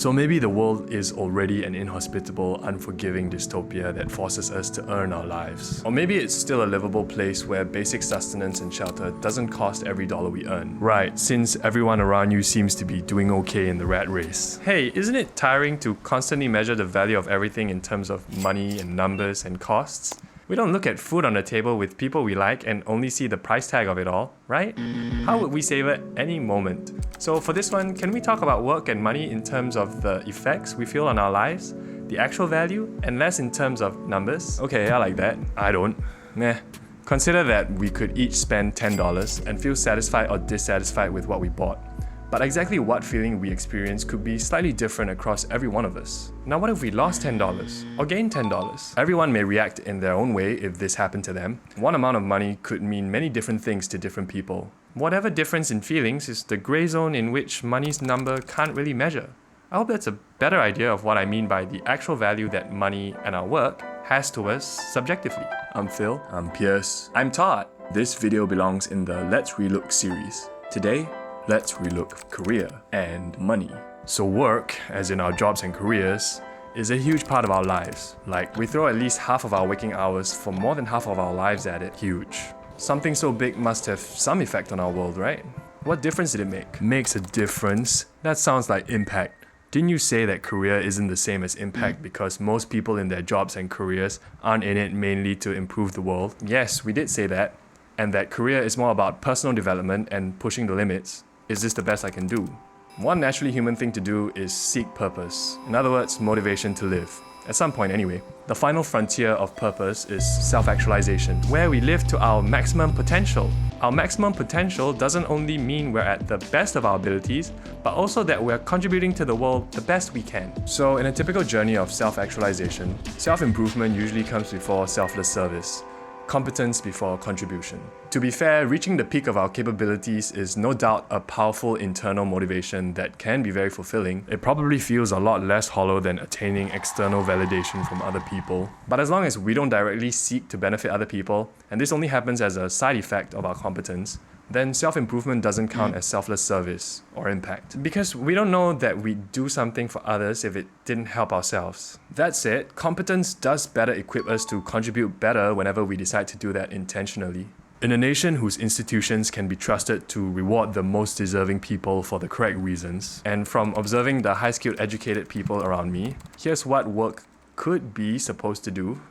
So maybe the world is already an inhospitable, unforgiving dystopia that forces us to earn our lives. Or maybe it's still a livable place where basic sustenance and shelter doesn't cost every dollar we earn. Right, since everyone around you seems to be doing okay in the rat race. Hey, isn't it tiring to constantly measure the value of everything in terms of money and numbers and costs? We don't look at food on the table with people we like and only see the price tag of it all, right? How would we savor any moment? So for this one, can we talk about work and money in terms of the effects we feel on our lives, the actual value, and less in terms of numbers? Okay, I like that. I don't. Meh. Consider that we could each spend $10 and feel satisfied or dissatisfied with what we bought. But exactly what feeling we experience could be slightly different across every one of us. Now what if we lost $10 or gained $10? Everyone may react in their own way if this happened to them. One amount of money could mean many different things to different people. Whatever difference in feelings is the grey zone in which money's number can't really measure. I hope that's a better idea of what I mean by the actual value that money and our work has to us subjectively. I'm Phil. I'm Pierce. I'm Todd. This video belongs in the Let's Relook series. Today, let's relook career and money. So work, as in our jobs and careers, is a huge part of our lives. Like, we throw at least half of our waking hours for more than half of our lives at it. Huge. Something so big must have some effect on our world, right? What difference did it make? Makes a difference? That sounds like impact. Didn't you say that career isn't the same as impact because most people in their jobs and careers aren't in it mainly to improve the world? Yes, we did say that. And that career is more about personal development and pushing the limits. Is this the best I can do? One naturally human thing to do is seek purpose. In other words, motivation to live. At some point anyway. The final frontier of purpose is self-actualization, where we live to our maximum potential. Our maximum potential doesn't only mean we're at the best of our abilities, but also that we're contributing to the world the best we can. So in a typical journey of self-actualization, self-improvement usually comes before selfless service. Competence before contribution. To be fair, reaching the peak of our capabilities is no doubt a powerful internal motivation that can be very fulfilling. It probably feels a lot less hollow than attaining external validation from other people. But as long as we don't directly seek to benefit other people, and this only happens as a side effect of our competence, then self-improvement doesn't count as selfless service or impact. Because we don't know that we'd do something for others if it didn't help ourselves. That said, competence does better equip us to contribute better whenever we decide to do that intentionally. In a nation whose institutions can be trusted to reward the most deserving people for the correct reasons, and from observing the high-skilled educated people around me, here's what work could be supposed to do.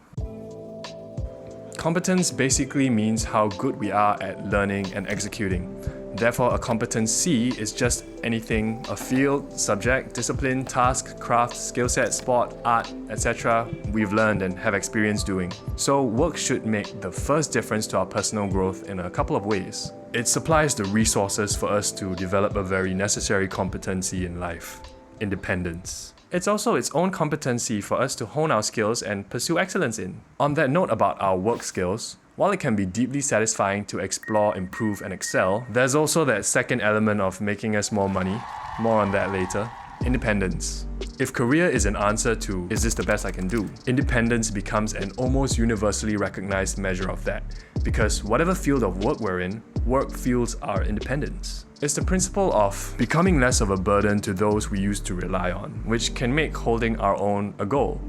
Competence basically means how good we are at learning and executing. Therefore, a competency is just anything, a field, subject, discipline, task, craft, skill set, sport, art, etc. we've learned and have experience doing. So work should make the first difference to our personal growth in a couple of ways. It supplies the resources for us to develop a very necessary competency in life: independence. It's also its own competency for us to hone our skills and pursue excellence in. On that note about our work skills, while it can be deeply satisfying to explore, improve, and excel, there's also that second element of making us more money. More on that later. Independence. If career is an answer to, is this the best I can do? Independence becomes an almost universally recognized measure of that, because whatever field of work we're in, work fuels our independence. It's the principle of becoming less of a burden to those we used to rely on, which can make holding our own a goal.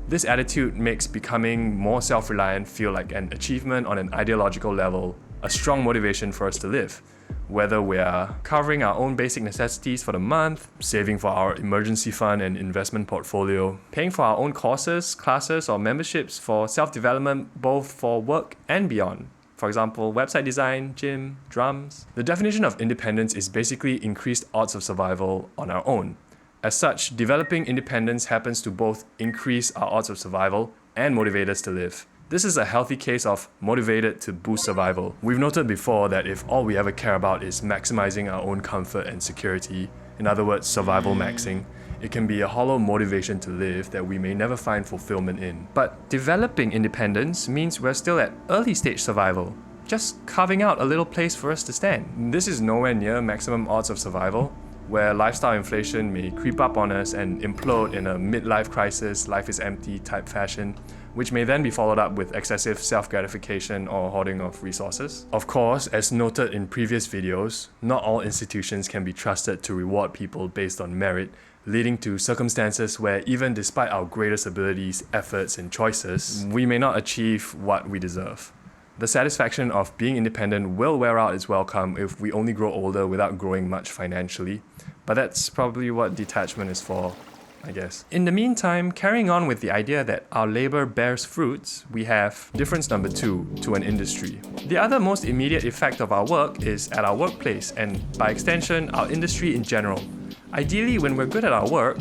This attitude makes becoming more self-reliant feel like an achievement on an ideological level, a strong motivation for us to live. Whether we're covering our own basic necessities for the month, saving for our emergency fund and investment portfolio, paying for our own courses, classes, or memberships for self-development both for work and beyond. For example, website design, gym, drums. The definition of independence is basically increased odds of survival on our own. As such, developing independence happens to both increase our odds of survival and motivate us to live. This is a healthy case of motivated to boost survival. We've noted before that if all we ever care about is maximizing our own comfort and security, in other words, survival maxing, it can be a hollow motivation to live that we may never find fulfillment in. But developing independence means we're still at early stage survival, just carving out a little place for us to stand. This is nowhere near maximum odds of survival, where lifestyle inflation may creep up on us and implode in a midlife crisis, life is empty type fashion, which may then be followed up with excessive self-gratification or hoarding of resources. Of course, as noted in previous videos, not all institutions can be trusted to reward people based on merit, leading to circumstances where even despite our greatest abilities, efforts, and choices, we may not achieve what we deserve. The satisfaction of being independent will wear out its welcome if we only grow older without growing much financially, but that's probably what detachment is for, I guess. In the meantime, carrying on with the idea that our labor bears fruits, we have difference number 2 to an industry. The other most immediate effect of our work is at our workplace and, by extension, our industry in general. Ideally, when we're good at our work,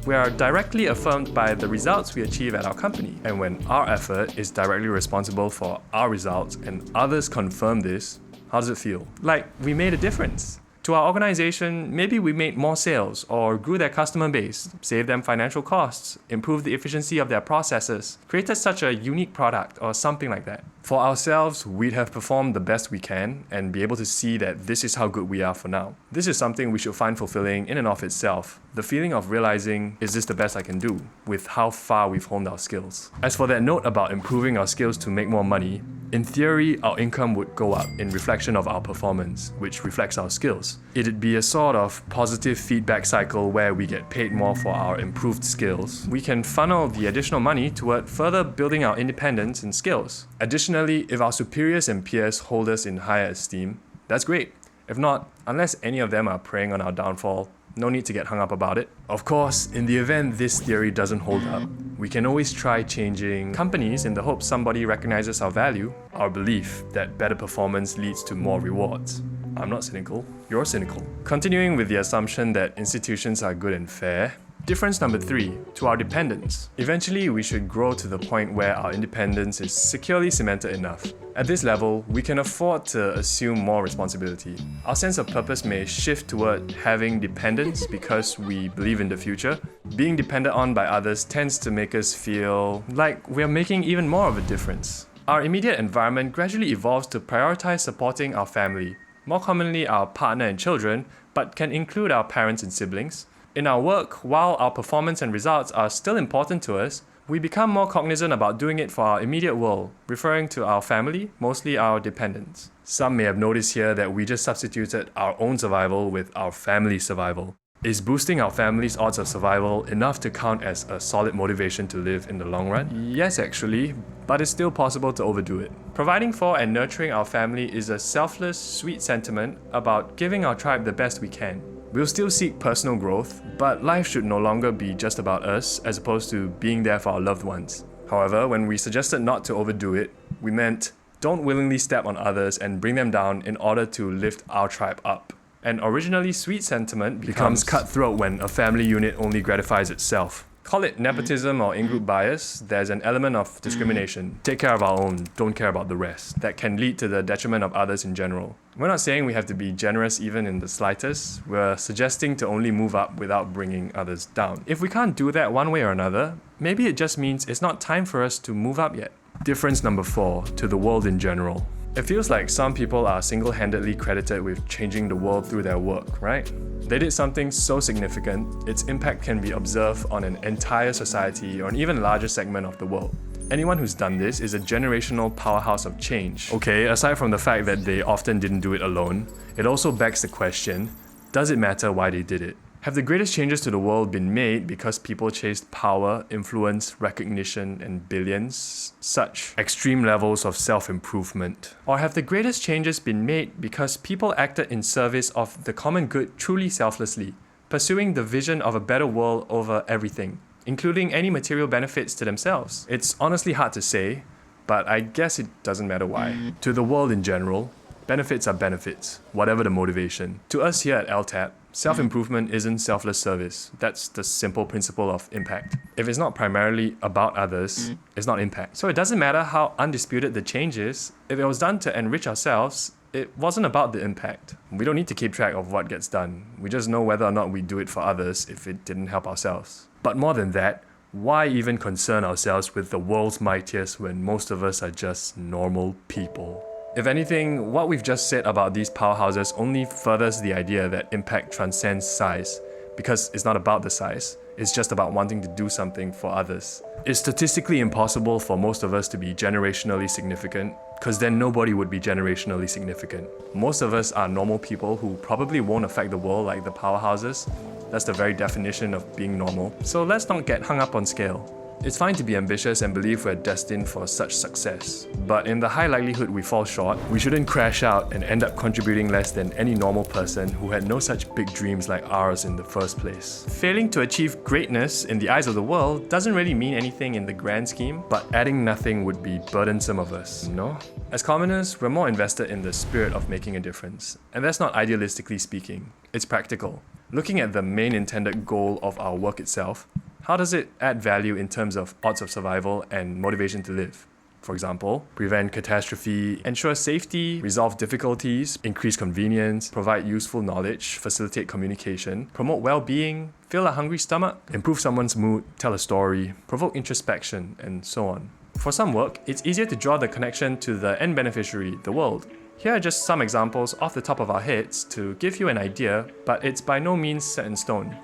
we are directly affirmed by the results we achieve at our company. And when our effort is directly responsible for our results and others confirm this, how does it feel? Like we made a difference. To our organization, maybe we made more sales or grew their customer base, saved them financial costs, improved the efficiency of their processes, created such a unique product or something like that. For ourselves, we'd have performed the best we can and be able to see that this is how good we are for now. This is something we should find fulfilling in and of itself. The feeling of realizing, is this the best I can do, with how far we've honed our skills. As for that note about improving our skills to make more money, in theory, our income would go up in reflection of our performance, which reflects our skills. It'd be a sort of positive feedback cycle where we get paid more for our improved skills. We can funnel the additional money toward further building our independence and skills. Additionally, if our superiors and peers hold us in higher esteem, that's great. If not, unless any of them are preying on our downfall, no need to get hung up about it. Of course, in the event this theory doesn't hold up, we can always try changing companies in the hope somebody recognizes our value, our belief that better performance leads to more rewards. I'm not cynical, you're cynical. Continuing with the assumption that institutions are good and fair, difference number 3, to our dependence. Eventually, we should grow to the point where our independence is securely cemented enough. At this level, we can afford to assume more responsibility. Our sense of purpose may shift toward having dependence because we believe in the future. Being dependent on by others tends to make us feel like we're making even more of a difference. Our immediate environment gradually evolves to prioritize supporting our family, more commonly our partner and children, but can include our parents and siblings. In our work, while our performance and results are still important to us, we become more cognizant about doing it for our immediate world, referring to our family, mostly our dependents. Some may have noticed here that we just substituted our own survival with our family's survival. Is boosting our family's odds of survival enough to count as a solid motivation to live in the long run? Yes, actually, but it's still possible to overdo it. Providing for and nurturing our family is a selfless, sweet sentiment about giving our tribe the best we can. We'll still seek personal growth, but life should no longer be just about us as opposed to being there for our loved ones. However, when we suggested not to overdo it, we meant don't willingly step on others and bring them down in order to lift our tribe up. An originally sweet sentiment becomes cutthroat when a family unit only gratifies itself. Call it nepotism or in-group bias, there's an element of discrimination. Take care of our own, don't care about the rest. That can lead to the detriment of others in general. We're not saying we have to be generous even in the slightest. We're suggesting to only move up without bringing others down. If we can't do that one way or another, maybe it just means it's not time for us to move up yet. Difference number 4, to the world in general. It feels like some people are single-handedly credited with changing the world through their work, right? They did something so significant, its impact can be observed on an entire society or an even larger segment of the world. Anyone who's done this is a generational powerhouse of change. Okay, aside from the fact that they often didn't do it alone, it also begs the question, does it matter why they did it? Have the greatest changes to the world been made because people chased power, influence, recognition, and billions? Such extreme levels of self-improvement. Or have the greatest changes been made because people acted in service of the common good truly selflessly, pursuing the vision of a better world over everything, including any material benefits to themselves? It's honestly hard to say, but I guess it doesn't matter why. To the world in general, benefits are benefits, whatever the motivation. To us here at LTAp, self-improvement isn't selfless service. That's the simple principle of impact. If it's not primarily about others, it's not impact. So it doesn't matter how undisputed the change is, if it was done to enrich ourselves, it wasn't about the impact. We don't need to keep track of what gets done. We just know whether or not we do it for others if it didn't help ourselves. But more than that, why even concern ourselves with the world's mightiest when most of us are just normal people? If anything, what we've just said about these powerhouses only furthers the idea that impact transcends size, because it's not about the size. It's just about wanting to do something for others. It's statistically impossible for most of us to be generationally significant, because then nobody would be generationally significant. Most of us are normal people who probably won't affect the world like the powerhouses. That's the very definition of being normal. So let's not get hung up on scale. It's fine to be ambitious and believe we're destined for such success. But in the high likelihood we fall short, we shouldn't crash out and end up contributing less than any normal person who had no such big dreams like ours in the first place. Failing to achieve greatness in the eyes of the world doesn't really mean anything in the grand scheme, but adding nothing would be burdensome of us, no? As commoners, we're more invested in the spirit of making a difference. And that's not idealistically speaking, it's practical. Looking at the main intended goal of our work itself, how does it add value in terms of odds of survival and motivation to live? For example, prevent catastrophe, ensure safety, resolve difficulties, increase convenience, provide useful knowledge, facilitate communication, promote well-being, fill a hungry stomach, improve someone's mood, tell a story, provoke introspection, and so on. For some work, it's easier to draw the connection to the end beneficiary, the world. Here are just some examples off the top of our heads to give you an idea, but it's by no means set in stone.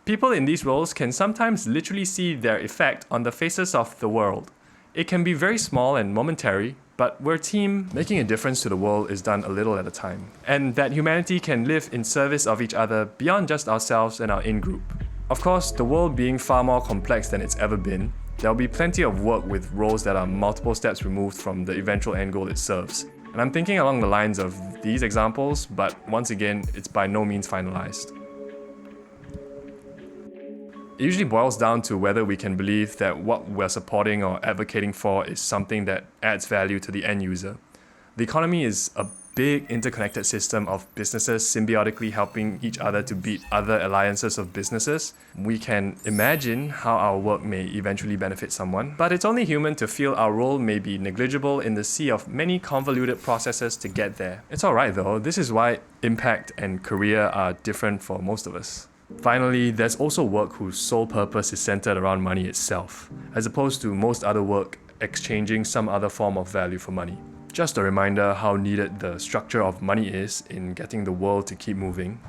People in these roles can sometimes literally see their effect on the faces of the world. It can be very small and momentary, but we're a team. Making a difference to the world is done a little at a time. And that humanity can live in service of each other beyond just ourselves and our in-group. Of course, the world being far more complex than it's ever been, there'll be plenty of work with roles that are multiple steps removed from the eventual end goal it serves. And I'm thinking along the lines of these examples, but once again, it's by no means finalized. It usually boils down to whether we can believe that what we're supporting or advocating for is something that adds value to the end user. The economy is a big interconnected system of businesses symbiotically helping each other to beat other alliances of businesses. We can imagine how our work may eventually benefit someone, but it's only human to feel our role may be negligible in the sea of many convoluted processes to get there. It's alright though, this is why impact and career are different for most of us. Finally, there's also work whose sole purpose is centered around money itself, as opposed to most other work exchanging some other form of value for money. Just a reminder how needed the structure of money is in getting the world to keep moving.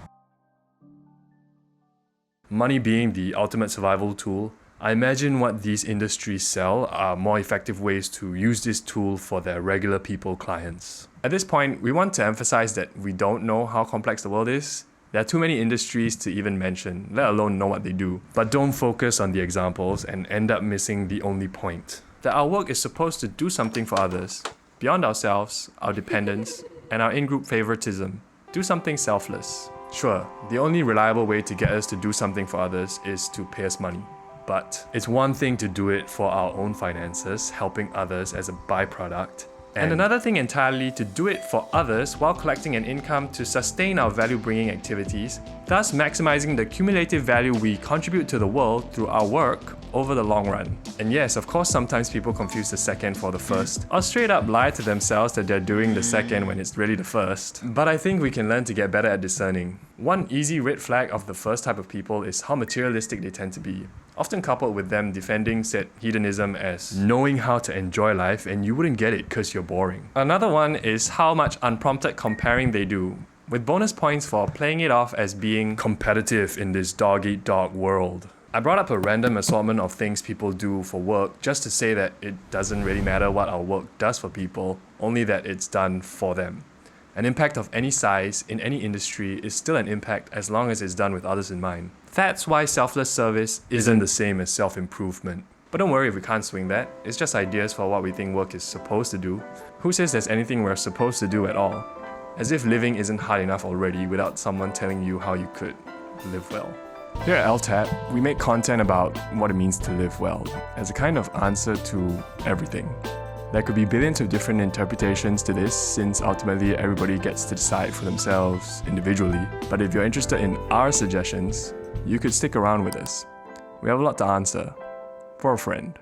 Money being the ultimate survival tool, I imagine what these industries sell are more effective ways to use this tool for their regular people clients. At this point, we want to emphasize that we don't know how complex the world is. There are too many industries to even mention, let alone know what they do. But don't focus on the examples and end up missing the only point. That our work is supposed to do something for others, beyond ourselves, our dependents, and our in-group favoritism. Do something selfless. Sure, the only reliable way to get us to do something for others is to pay us money. But it's one thing to do it for our own finances, helping others as a byproduct, and another thing entirely to do it for others while collecting an income to sustain our value-bringing activities, thus maximizing the cumulative value we contribute to the world through our work over the long run. And yes, of course, sometimes people confuse the second for the first, or straight up lie to themselves that they're doing the second when it's really the first. But I think we can learn to get better at discerning. One easy red flag of the first type of people is how materialistic they tend to be, often coupled with them defending said hedonism as knowing how to enjoy life and you wouldn't get it because you're boring. Another one is how much unprompted comparing they do, with bonus points for playing it off as being competitive in this dog-eat-dog world. I brought up a random assortment of things people do for work just to say that it doesn't really matter what our work does for people, only that it's done for them. An impact of any size in any industry is still an impact as long as it's done with others in mind. That's why selfless service isn't the same as self-improvement. But don't worry if we can't swing that, it's just ideas for what we think work is supposed to do. Who says there's anything we're supposed to do at all? As if living isn't hard enough already without someone telling you how you could live well. Here at LTAp, we make content about what it means to live well, as a kind of answer to everything. There could be billions of different interpretations to this, since ultimately everybody gets to decide for themselves individually. But if you're interested in our suggestions, you could stick around with us. We have a lot to answer. For a friend.